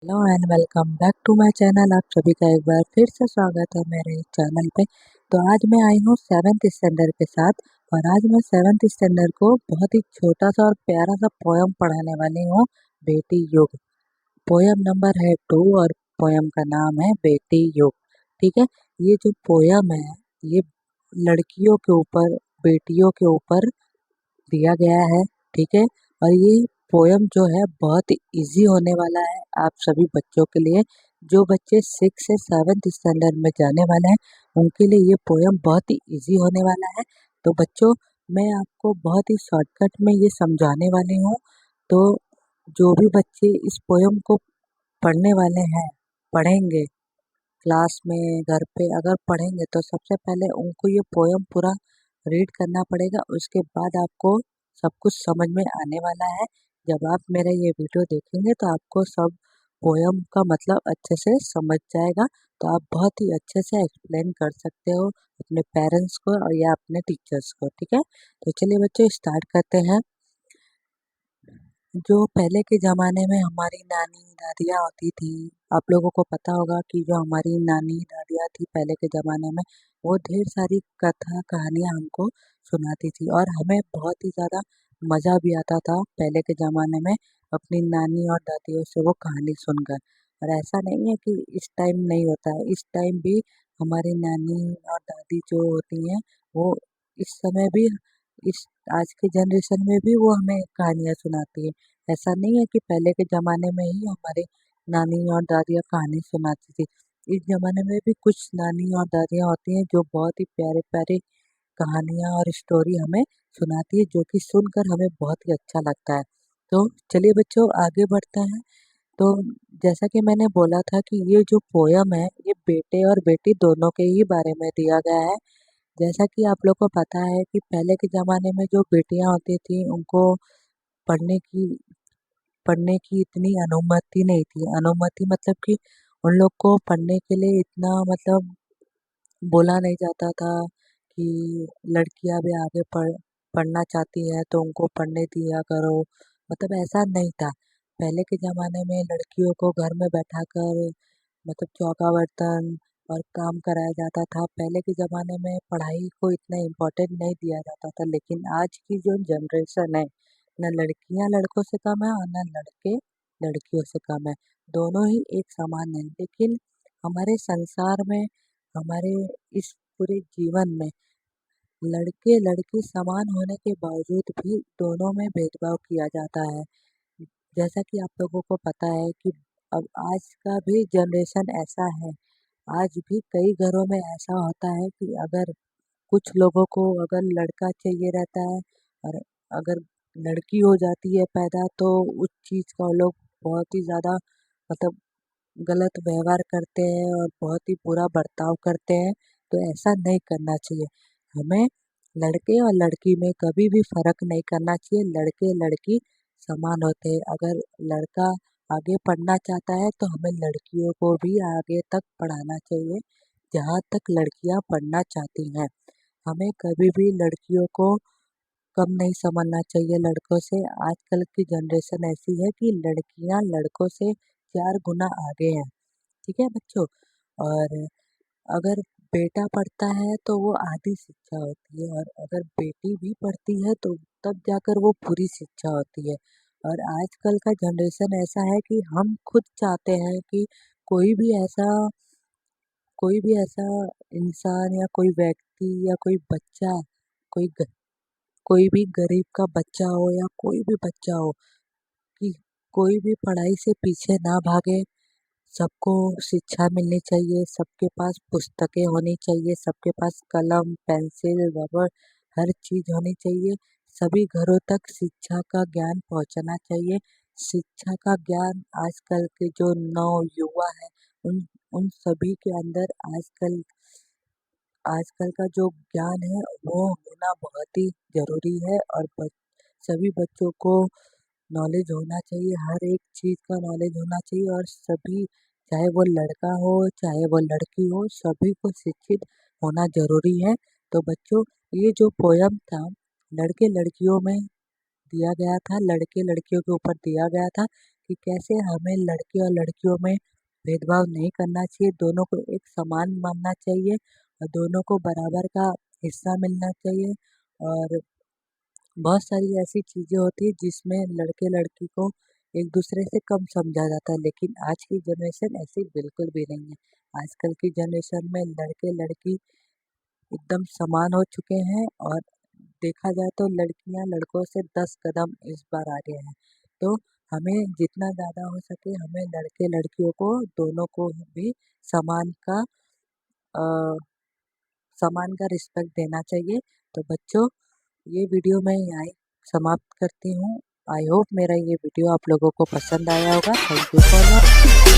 Hello and welcome back to my channel. आप सभी का एक बार फिर से स्वागत है मेरे इस चैनल पे। तो आज मैं आई हूँ सेवेंथ स्टैंडर्ड के साथ और आज मैं सेवेंथ स्टैंडर्ड को बहुत ही छोटा सा और प्यारा सा पोयम पढ़ाने वाली हूँ, बेटी युग। पोयम नंबर है 2 और पोयम का नाम है बेटी युग। ठीक है, ये जो पोयम है ये लड़कियों के ऊपर, बेटियों के ऊपर दिया गया है। ठीक है, और ये पोयम जो है बहुत इजी होने वाला है आप सभी बच्चों के लिए। जो बच्चे 6 से 7th स्टैंडर्ड में जाने वाले हैं उनके लिए ये पोयम बहुत ही इजी होने वाला है। तो बच्चों, मैं आपको बहुत ही शॉर्टकट में ये समझाने वाली हूँ। तो जो भी बच्चे इस पोयम को पढ़ने वाले हैं, पढ़ेंगे क्लास में, घर पे अगर पढ़ेंगे तो सबसे पहले उनको ये पोयम पूरा रीड करना पड़ेगा। उसके बाद आपको सब कुछ समझ में आने वाला है। जब आप मेरा ये वीडियो देखेंगे तो आपको सब पोयम का मतलब अच्छे से समझ जाएगा। तो आप बहुत ही अच्छे से एक्सप्लेन कर सकते हो अपने पेरेंट्स को और या अपने टीचर्स को। ठीक है, तो चलिए बच्चों स्टार्ट करते हैं। जो पहले के ज़माने में हमारी नानी दादियाँ होती थी, आप लोगों को पता होगा कि जो हमारी नानी दादियाँ थी पहले के ज़माने में, वो ढेर सारी कथा कहानियाँ हमको सुनाती थी और हमें बहुत ही ज़्यादा मज़ा भी आता था पहले के ज़माने में अपनी नानी और दादियों से वो कहानी सुनकर। और ऐसा नहीं है कि इस टाइम नहीं होता है, इस टाइम भी हमारी नानी और दादी जो होती हैं वो इस समय भी, इस आज के जनरेशन में भी वो हमें कहानियाँ सुनाती है। ऐसा नहीं है कि पहले के ज़माने में ही हमारे नानी और दादियाँ कहानी सुनाती थी। इस ज़माने में भी कुछ नानी और दादियाँ होती हैं जो बहुत ही प्यारे-प्यारे कहानियाँ और स्टोरी हमें सुनाती है, जो कि सुनकर हमें बहुत ही अच्छा लगता है। तो चलिए बच्चों आगे बढ़ते हैं। तो जैसा कि मैंने बोला था कि ये जो पोयम है ये बेटे और बेटी दोनों के ही बारे में दिया गया है। जैसा कि आप लोग को पता है कि पहले के ज़माने में जो बेटियाँ होती थी उनको पढ़ने की पढ़ने की इतनी अनुमति नहीं थी। अनुमति मतलब कि उन लोग को पढ़ने के लिए इतना मतलब बोला नहीं जाता था कि लड़कियां भी आगे पढ़ना चाहती है तो उनको पढ़ने दिया करो, मतलब ऐसा नहीं था। पहले के ज़माने में लड़कियों को घर में बैठाकर मतलब चौका बर्तन और काम कराया जाता था। पहले के ज़माने में पढ़ाई को इतना इम्पोर्टेंट नहीं दिया जाता था, लेकिन आज की जो जनरेशन है, न लड़कियां लड़कों से कम है और न लड़के लड़कियों से कम है। दोनों ही एक समान है, लेकिन हमारे संसार में, हमारे इस पूरे जीवन में लड़के लड़की समान होने के बावजूद भी दोनों में भेदभाव किया जाता है। जैसा कि आप लोगों को पता है कि अब आज का भी जनरेशन ऐसा है। आज भी कई घरों में ऐसा होता है कि अगर कुछ लोगों को अगर लड़का चाहिए रहता है और अगर लड़की हो जाती है पैदा तो उस चीज़ का वो लोग बहुत ही ज़्यादा मतलब गलत व्यवहार करते हैं और बहुत ही बुरा बर्ताव करते हैं। तो ऐसा नहीं करना चाहिए। हमें लड़के और लड़की में कभी भी फ़र्क नहीं करना चाहिए। लड़के लड़की समान होते हैं। अगर लड़का आगे पढ़ना चाहता है तो हमें लड़कियों को भी आगे तक पढ़ाना चाहिए जहाँ तक लड़कियाँ पढ़ना चाहती हैं। हमें कभी भी लड़कियों को कम नहीं समझना चाहिए लड़कों से। आजकल की जनरेशन ऐसी है कि लड़कियां लड़कों से 4 गुना आगे हैं। ठीक है बच्चों, और अगर बेटा पढ़ता है तो वो आधी शिक्षा होती है और अगर बेटी भी पढ़ती है तो तब जाकर वो पूरी शिक्षा होती है। और आजकल का जनरेशन ऐसा है कि हम खुद चाहते हैं कि कोई भी ऐसा कोई भी ऐसा इंसान या कोई व्यक्ति या कोई बच्चा, कोई कोई भी गरीब का बच्चा हो या कोई भी बच्चा हो, कि कोई भी पढ़ाई से पीछे ना भागे। सबको शिक्षा मिलनी चाहिए, सबके पास पुस्तकें होनी चाहिए, सबके पास कलम पेंसिल रबर हर चीज होनी चाहिए। सभी घरों तक शिक्षा का ज्ञान पहुंचना चाहिए। शिक्षा का ज्ञान आजकल के जो नव युवा है उन उन सभी के अंदर आजकल आजकल का जो ज्ञान है वो होना बहुत ही ज़रूरी है और सभी बच्चों को नॉलेज होना चाहिए, हर एक चीज़ का नॉलेज होना चाहिए और सभी, चाहे वो लड़का हो, चाहे वो लड़की हो, सभी को शिक्षित होना ज़रूरी है। तो बच्चों, ये जो पोयम था लड़के लड़कियों में दिया गया था, लड़के लड़कियों के ऊपर दिया गया था कि कैसे हमें लड़के और लड़कियों में भेदभाव नहीं करना चाहिए, दोनों को एक समान मानना चाहिए और दोनों को बराबर का हिस्सा मिलना चाहिए। और बहुत सारी ऐसी चीज़ें होती हैं जिसमें लड़के-लड़की को एक-दूसरे से कम समझा जाता है, लेकिन आज की जनरेशन ऐसी बिल्कुल भी नहीं है। आजकल की जनरेशन में लड़के-लड़की एकदम समान हो चुके हैं और देखा जाए तो लड़कियां लड़कों से 10 कदम इस बार आगे हैं। तो हमें जितना ज़्यादा हो सके हमें लड़के-लड़कियों को दोनों को भी समान का अ, समान का रिस्पेक्ट देना चाहिए। तो बच्चों, ये वीडियो मैं यहाँ ही समाप्त करती हूँ। आई होप मेरा ये वीडियो आप लोगों को पसंद आया होगा। Thank you for watching.